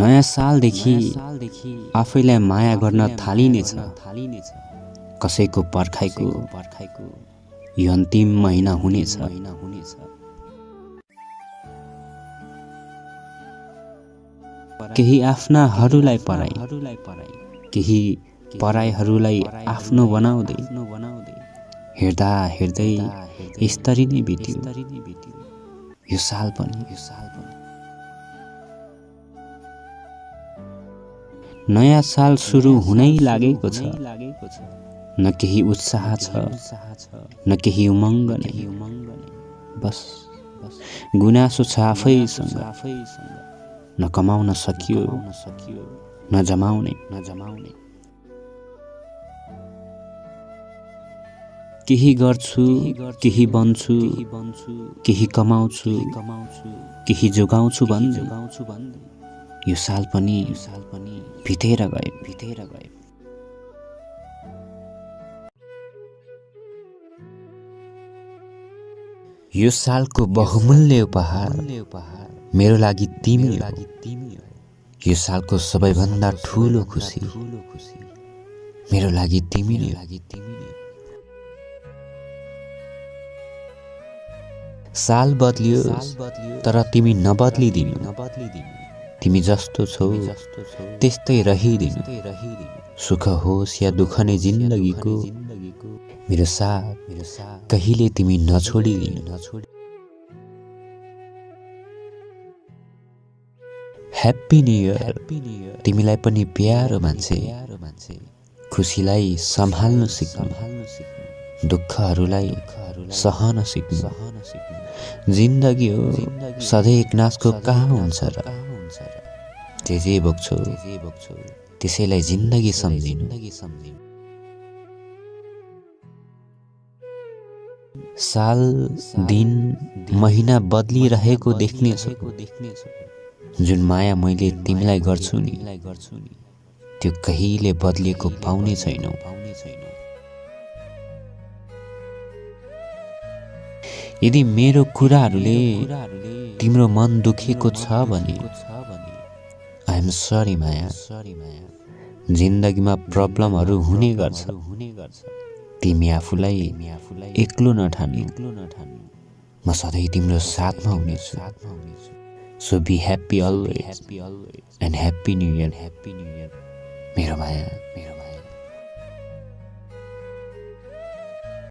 नयाँ सालदेखि आफैलाई माया गर्न थालिनेछ। कसैको पर्खाइको यो अन्तिम महिना हुनेछ। केही आफ्नाहरूलाई पराई, केही पराईहरूलाई आफ्नो बनाउँदै हेर्दा हेर्दै यसरी नै बित्यो यो साल पनि। नयाँ साल सुरु हुनै लागेको छ। न केही उत्साह छ, न केही उमङ्ग नै। बस गुनासो छ आफैसँग, न कमाउन सकियो, न जमाउने। केही गर्छु, केही बन्छु, केही कमाउँछु, केही जोगाउँछु भन्दै यो साल पनि बितेर गयो। यो सालको बहुमूल्य उपहार मेरो लागि तिमी हो। यो सालको सबैभन्दा ठूलो खुसी मेरो लागि तिमी नै हो। साल बदलियो तर तिमी नबदलिदिनु। तिमी जस्तो छौ त्यस्तै रहिदिनु। सुख होस् या दुःख नै जिन्दगीको, मेरो साथ कहिले तिमी नछोडिदिनु। ह्याप्पी न्यू इयर तिमीलाई पनि प्यारो मान्छे। खुसीलाई सम्हाल्न सिक्नु, दुःखहरूलाई सहन सिक्नु। जिन्दगी हो सधैँ एक नासको कहाँ हुन्छ र। जे बोक्छौ त्यसैलाई जिन्दगी सम्झिनु। साल दिन महिना बदलिरहेको देख्नेछु। जुन माया मैले तिमीलाई गर्छु नि त्यो कहिले बदलिएको पाउने छैनौ। यदि मेरो कुराहरूले तिम्रो मन दुखेको छ भने आई एम सरी माया। जिन्दगीमा प्रब्लमहरू हुने गर्छ। तिमी आफूलाई एक्लो नठानु। म सधैँ तिम्रो साथमा हुनेछु। So be happy always and happy new year मेरो माया।